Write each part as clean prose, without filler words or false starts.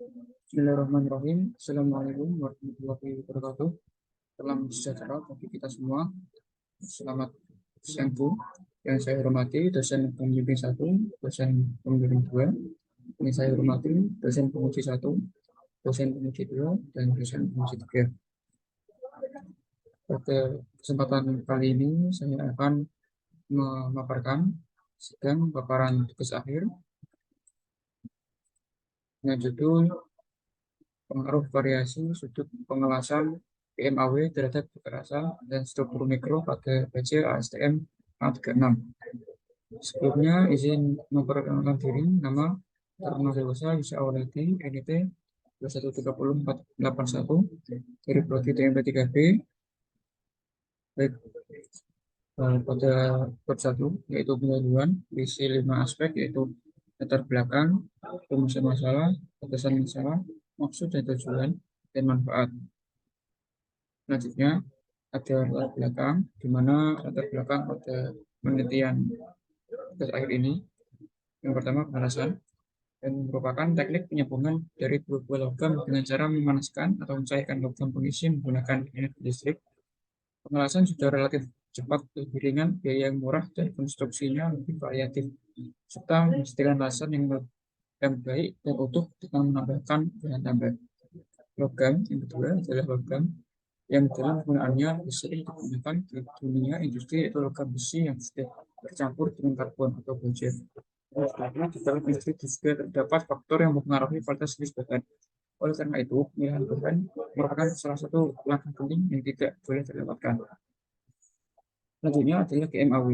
Bismillahirrahmanirrahim. Assalamualaikum warahmatullahi wabarakatuh. Salam sejahtera bagi kita semua. Selamat siang Bu. Yang saya hormati dosen pembimbing 1, dosen pembimbing 2. Ini saya hormati dosen penguji 1, dosen penguji 2, dan dosen penguji 3. Pada kesempatan kali ini saya akan memaparkan sidang paparan tugas akhir dengan judul pengaruh variasi sudut pengelasan PMAW terhadap kekerasan dan struktur mikro pada baja ASTM A36. Sebelumnya izin memperkenalkan diri, nama Taruna Dewasa Yusya Awalati, NIP 2130481 dari Prodi TMP 3B. Baik, pada bab 1 yaitu pendahuluan, isi 5 aspek yaitu latar belakang, rumusan masalah, batasan masalah, maksud dan tujuan, dan manfaat. Selanjutnya ada latar belakang, di mana latar belakang pada penelitian tugas akhir ini. Yang pertama pemanasan, dan merupakan teknik penyambungan dari dua buah logam dengan cara memanaskan atau mencairkan logam pengisi menggunakan energi listrik. Pengelasan sudah relatif cepat, lebih ringan, biaya yang murah, dan konstruksinya lebih variatif, serta menghasilkan lasan yang baik dan utuh dengan menambahkan bahan tambah. Logam yang kedua adalah logam yang dalam penggunaannya sering digunakan di dunia industri, yaitu logam besi yang sudah bercampur dengan karbon atau baja. Karena di dalam industri juga terdapat faktor yang mempengaruhi kualitas jenis bahan. Oleh karena itu, pemilihan bahan merupakan salah satu langkah penting yang tidak boleh terlewatkan. Selanjutnya adalah GMAW,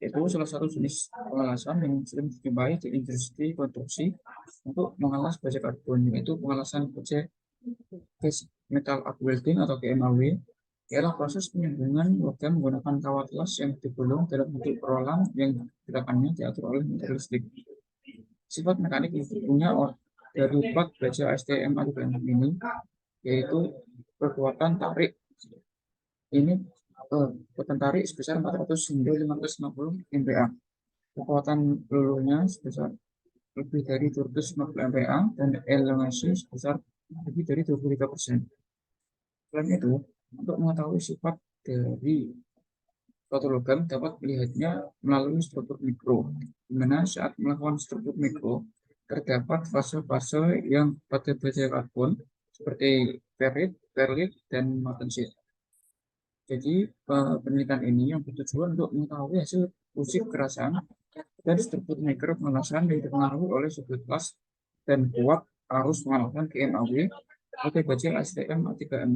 yaitu salah satu jenis pengelasan yang sering dijumpai di industri konstruksi untuk mengelas baja karbon, yaitu pengelasan baja case metal arc welding atau GMAW ialah proses penyambungan logam menggunakan kawat las yang digulung dalam bentuk perolang yang gerakannya diatur oleh meter listrik. Sifat mekanik yang punya dari plat baja STM A36 ini yaitu kekuatan tarik ini kekuatan tarik sebesar 400 hingga 550 MPa. Kekuatan pelulunya sebesar lebih dari 250 MPa dan elongasi sebesar lebih dari 23%. Selain itu, untuk mengetahui sifat dari suatu logam dapat melihatnya melalui struktur mikro, di mana saat melakukan struktur mikro terdapat fase-fase yang pada baja karbon seperti ferrit, perlit, dan martensit. Jadi penelitian ini yang bertujuan untuk mengetahui hasil uji kekerasan dan struktur mikro pengelasan yang dipengaruhi oleh sudut las dan kuat arus pengelasan GMAW pada baja STM A36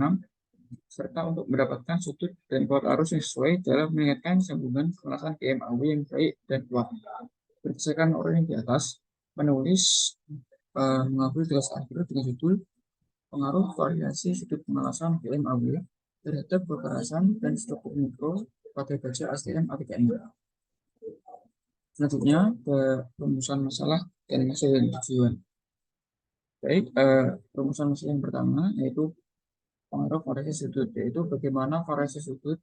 serta untuk mendapatkan sudut dan kuat arus yang sesuai dalam mengingatkan sambungan pengelasan GMAW yang baik dan kuat. Berdasarkan orang yang di atas, penulis mengambil tugas akhir dengan judul pengaruh variasi sudut pengelasan GMAW terhadap kekerasan dan struktur mikro pada baja STM A36. Selanjutnya ke rumusan masalah dan hasil dan tujuan. Baik, rumusan masalah yang pertama yaitu pengaruh variasi sudut, yaitu bagaimana variasi sudut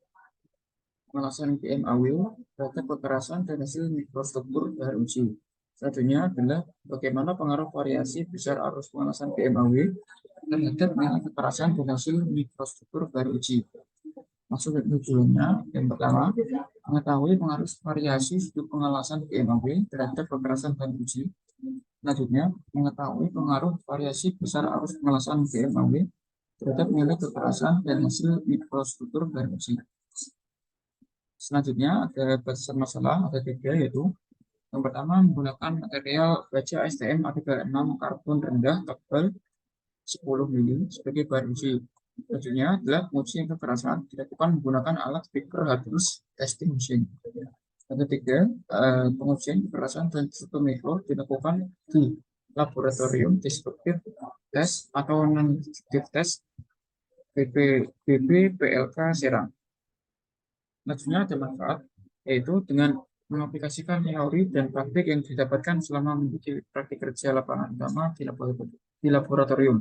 pengelasan PMAW terhadap kekerasan dan hasil mikrostruktur bahan uji. Selanjutnya adalah bagaimana pengaruh variasi besar arus pengelasan PMAW terhadap nilai kekerasan dan hasil mikrostruktur bahan uji. Maksud dan tujuannya yang pertama, mengetahui pengaruh variasi sudut pengelasan PMAW terhadap kekerasan bahan uji. Selanjutnya, mengetahui pengaruh variasi besar arus pengelasan PMAW terhadap nilai kekerasan dan hasil mikrostruktur bahan uji. Selanjutnya ada batasan masalah, ada tiga, yaitu yang pertama menggunakan material baja STM A36 karbon rendah tebal 10 mili sebagai bahan uji. Selanjutnya adalah pengujian kekerasan dilakukan menggunakan alat Baker Hughes testing machine. Yang ketiga, pengujian kekerasan dan struktur mikro dilakukan di laboratorium destruktif test atau non-destruktif test BPLK Serang. Selanjutnya ada manfaat, yaitu dengan mengaplikasikan teori dan praktik yang didapatkan selama mengikuti praktik kerja lapangan utama di laboratorium.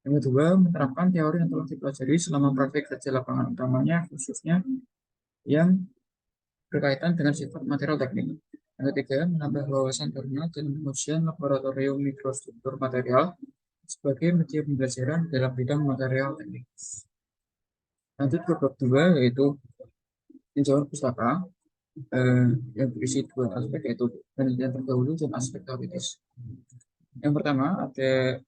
Yang kedua, menerapkan teori yang telah dipelajari selama praktik kerja lapangan utamanya, khususnya yang berkaitan dengan sifat material teknik. Yang ketiga, menambah wawasan taruna dalam pengujian laboratorium mikrostruktur material. sebagai media pembelajaran dalam bidang material teknik. Lanjut ke bab 2 yaitu tinjauan pustaka yang berisi dua aspek yaitu penelitian terdahulu dan aspek teoritis. Yang pertama ada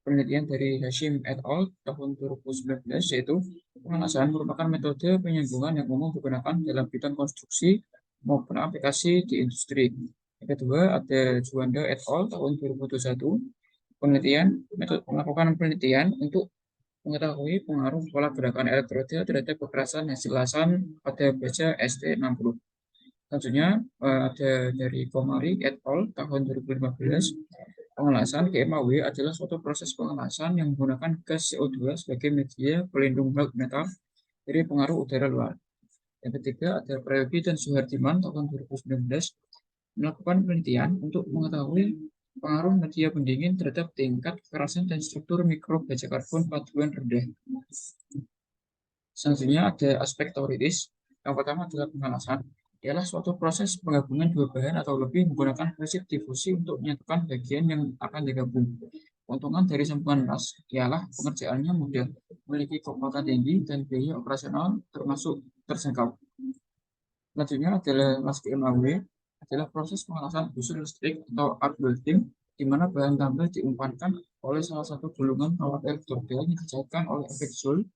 penelitian dari Hashim et al. Tahun 2019 yaitu pengelasan merupakan metode penyambungan yang umum digunakan dalam bidang konstruksi maupun aplikasi di industri. Yang kedua ada Juanda et al. Tahun 2021 melakukan penelitian untuk mengetahui pengaruh pola gerakan elektroda terhadap kekerasan hasil lasan pada baja ST60. Selanjutnya ada dari Komari et al. Tahun 2015. Pengelasan GMAW adalah suatu proses pengelasan yang menggunakan gas CO2 sebagai media pelindung bulk metal dari pengaruh udara luar. Yang ketiga ada Prayogi dan Suhardiman tahun 2019 melakukan penelitian untuk mengetahui pengaruh media pendingin terhadap tingkat kekerasan dan struktur mikro baja karbon paduan rendah. Selanjutnya ada aspek teoritis. Yang pertama adalah pengelasan. Ialah suatu proses penggabungan dua bahan atau lebih menggunakan prinsip difusi untuk menyatukan bagian yang akan digabung. Keuntungan dari sambungan las ialah pengerjaannya mudah, memiliki kekuatan tinggi, dan biaya operasional termasuk terjangkau. Selanjutnya adalah las GMAW, adalah proses pengelasan busur listrik atau arc welding, di mana bahan tambah diumpankan oleh salah satu gulungan kawat elektroda yang dicairkan oleh efek Joule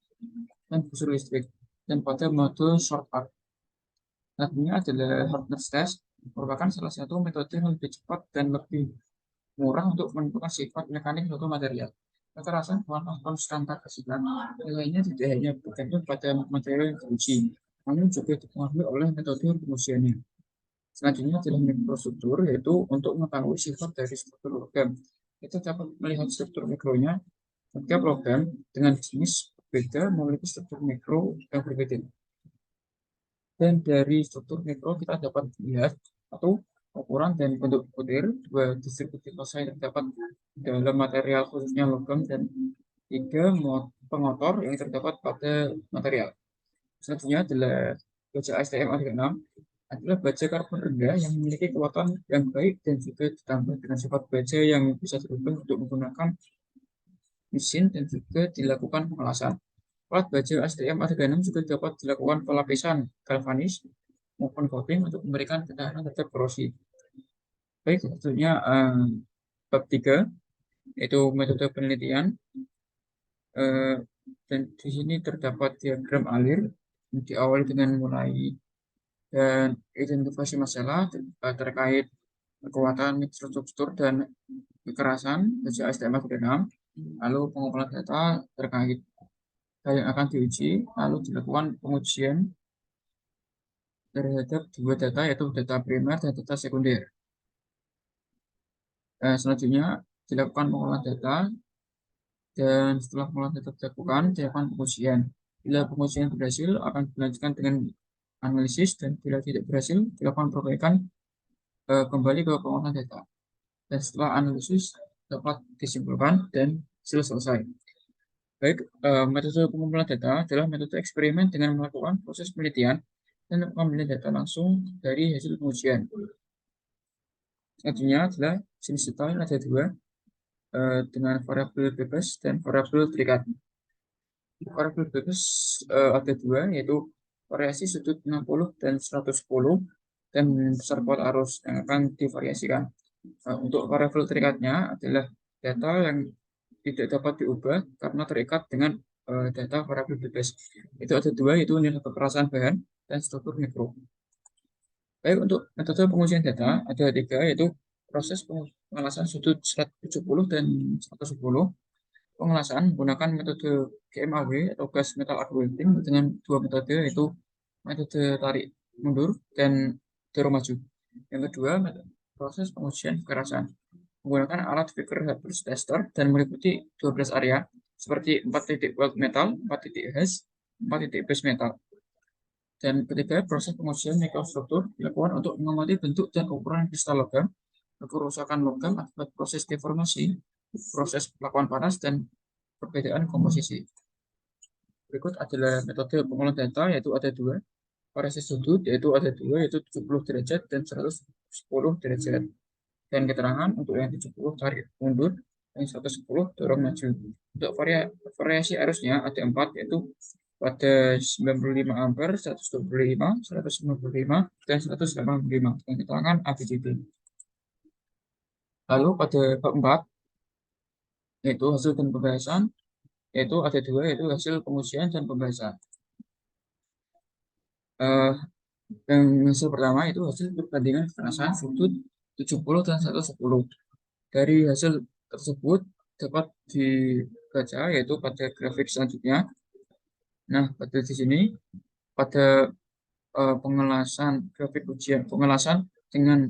dan busur listrik, dan pada mode short arc. Selanjutnya adalah hardness test, merupakan salah satu metode yang lebih cepat dan lebih murah untuk menentukan sifat mekanik suatu material. Kekerasan bukanlah konstan kesekian, nilainya tidak hanya bergantung pada material yang diuji, namun juga dipengaruhi oleh metode pengujiannya. Selanjutnya adalah mikrostruktur, yaitu untuk mengetahui sifat dari struktur logam. Kita dapat melihat struktur mikronya. Setiap logam dengan jenis berbeda memiliki struktur mikro yang berbeda. Dan dari struktur mikro kita dapat lihat atau ukuran dan bentuk butir, dua distribusi massa yang terdapat dalam material khususnya logam, dan tiga pengotor yang terdapat pada material. Selanjutnya adalah baja ASTM A36 adalah baja karbon rendah yang memiliki kekuatan yang baik dan juga ditambah dengan sifat baja yang bisa dirubah untuk menggunakan mesin dan juga dilakukan pengelasan. Alat baja STM A36 juga dapat dilakukan pelapisan galvanis maupun coating untuk memberikan ketahanan terhadap korosi. Baik, selanjutnya bab 3 yaitu metode penelitian. Dan di sini terdapat diagram alir diawali dengan mulai dan identifikasi masalah terkait kekuatan mikrostruktur dan kekerasan baja STM A36, lalu pengumpulan data terkait hal yang akan diuji, lalu dilakukan pengujian terhadap dua data yaitu data primer dan data sekunder. Selanjutnya dilakukan pengolahan data, dan setelah pengolahan data dilakukan pengujian. Bila pengujian berhasil akan dilanjutkan dengan analisis, dan bila tidak berhasil dilakukan perbaikan kembali ke pengolahan data. Dan setelah analisis dapat disimpulkan dan selesai. Baik, metode pengumpulan data adalah metode eksperimen dengan melakukan proses penelitian dan pengambilan data langsung dari hasil pengujian. Selanjutnya adalah jenis data yang ada dua, dengan variabel bebas dan variabel terikat. Variabel bebas ada dua, yaitu variasi sudut 60 dan 110 dan besar kuat arus yang akan divariasikan. Untuk variabel terikatnya adalah data yang tidak dapat diubah karena terikat dengan data variabel bebas. Itu ada dua, yaitu nilai kekerasan bahan dan struktur mikro. Baik, untuk metode pengujian data ada tiga, yaitu proses pengelasan sudut 170 dan 110. Pengelasan menggunakan metode GMAW atau gas metal arc welding dengan dua metode, yaitu metode tarik mundur dan dorong maju. Yang kedua, proses pengujian kekerasan menggunakan alat Vickers tester dan meliputi 12 area seperti 4 titik weld metal, 4 titik HASS, 4 titik base metal. Dan ketiga, proses pengujian mikrostruktur dilakukan untuk mengamati bentuk dan ukuran kristal logam, kerusakan logam akibat proses deformasi, proses pelakuan panas, dan perbedaan komposisi. Berikut adalah metode pengolahan data, yaitu ada dua. Variasi sudut yaitu ada dua, yaitu 70 derajat dan 110 derajat. Dan keterangan untuk yang 70 tarik mundur yang 110 dorong maju. Untuk variasi arusnya ada 4, yaitu pada 95 ampere, 125, 195, dan 185 dengan keterangan ABCD. Lalu pada bab 4, yaitu hasil dan pembahasan, yaitu ada 2, yaitu hasil pengujian dan pembahasan. Yang hasil pertama itu hasil perbandingan kekerasan sudut 70 dan 110. Dari hasil tersebut dapat dibaca yaitu pada grafik selanjutnya. Nah, pada di sini pada pengelasan grafik ujian pengelasan dengan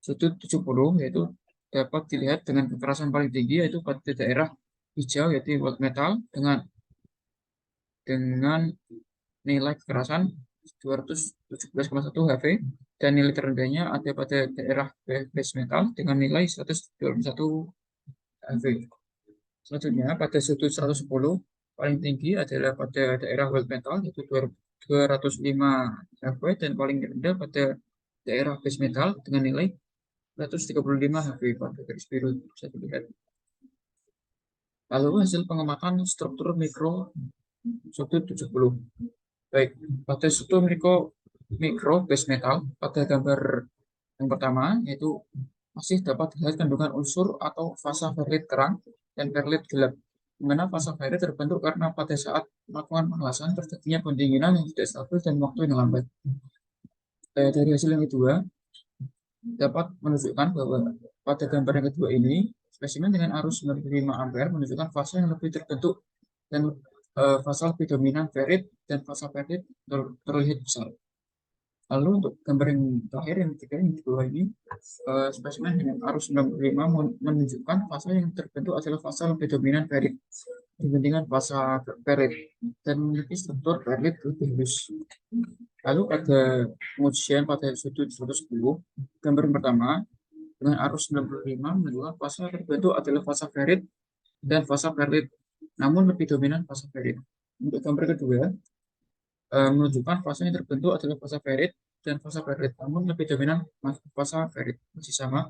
sudut 70 yaitu dapat dilihat dengan kekerasan paling tinggi yaitu pada daerah hijau yaitu white metal dengan nilai kekerasan 217,1 HV dan nilai terendahnya ada pada daerah base metal dengan nilai 121 HV. Selanjutnya pada sudut 110 paling tinggi adalah pada daerah white metal yaitu 205 HV dan paling rendah pada daerah base metal dengan nilai 135 HV pada garis biru bisa dilihat. Lalu hasil pengamatan struktur mikro sudut 70. Baik, pada sudut mikro base metal pada gambar yang pertama yaitu masih dapat dilihat kandungan unsur atau fasa ferrit terang dan ferrit gelap. Di mana fasa ferrit terbentuk karena pada saat melakukan pengelasan terjadinya pendinginan yang tidak stabil dan waktu yang lambat. Dari hasil yang kedua dapat menunjukkan bahwa pada gambar yang kedua ini spesimen dengan arus 95 ampere menunjukkan fasa yang lebih terbentuk dan fasa lebih dominan ferrit dan fasa ferrit terlihat besar. Lalu untuk gambar yang terakhir yang ketiga yang di bawah ini spesimen dengan arus 95 menunjukkan fasa yang terbentuk adalah fasa lebih dominan ferrit dibandingkan fasa ferrit dan memiliki struktur ferrit lebih halus. Lalu pada pengujian pada sudut 110 gambar yang pertama dengan arus 95 menunjukkan fasa terbentuk adalah fasa ferrit dan fasa ferrit namun lebih dominan fasa ferrit. Untuk gambar kedua menunjukkan fasa yang terbentuk adalah fasa ferrit dan fasa ferrit, namun lebih dominan fasa ferrit masih sama.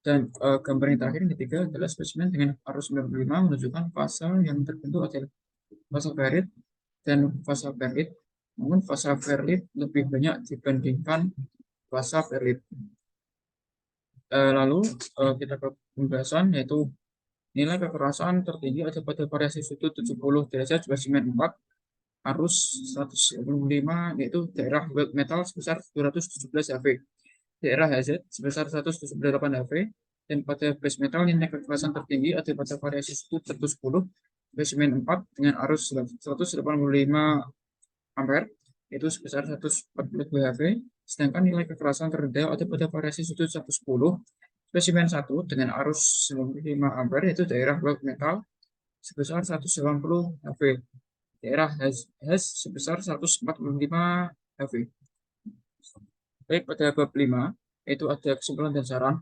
Dan gambar yang terakhir yang ketiga adalah spesimen dengan arus 95 menunjukkan fasa yang terbentuk adalah fasa ferrit dan fasa ferrit, namun fasa ferrit lebih banyak dibandingkan fasa ferrit. Lalu kita ke pembahasan yaitu nilai kekerasan tertinggi ada pada variasi sudut 70 derajat spesimen 4 arus 125 yaitu daerah white metal sebesar 217 HV, daerah HZ sebesar 178 HV, dan pada base metal nilai kekerasan tertinggi ada pada variasi sudut 110 spesimen 4 dengan arus 185 ampere yaitu sebesar 142 HV, sedangkan nilai kekerasan terendah ada pada variasi sudut 110 spesimen 1 dengan arus 95 ampere yaitu daerah white metal sebesar 180 HV, daerah H sebesar 145 HV. Baik, pada bab 5 yaitu ada kesimpulan dan saran.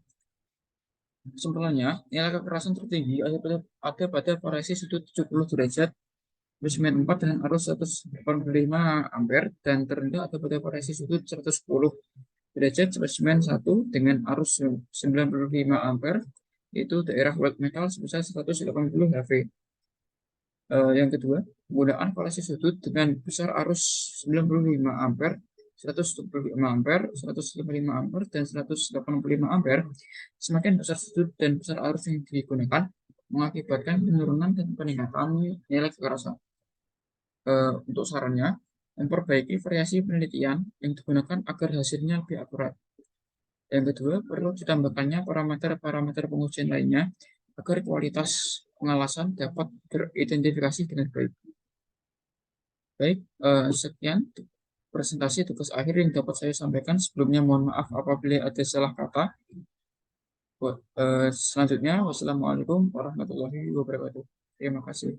Kesimpulannya, nilai kekerasan tertinggi ada pada variasi sudut 70 derajat spesimen 4 dengan arus 185 ampere dan terendah ada pada variasi sudut 110 derajat spesimen 1 dengan arus 95 ampere yaitu daerah white metal sebesar 180 HV. Yang kedua, penggunaan variasi sudut dengan besar arus 95 ampere, 125 ampere, 155 ampere, dan 185 ampere. Semakin besar sudut dan besar arus yang digunakan mengakibatkan penurunan dan peningkatan nilai kekerasan. Untuk sarannya, memperbaiki variasi penelitian yang digunakan agar hasilnya lebih akurat. Yang kedua, perlu ditambahkannya parameter-parameter pengujian lainnya agar kualitas pengelasan dapat teridentifikasi dengan baik. Baik, sekian presentasi tugas akhir yang dapat saya sampaikan. Sebelumnya mohon maaf apabila ada salah kata. Selanjutnya, wassalamualaikum warahmatullahi wabarakatuh. Terima kasih.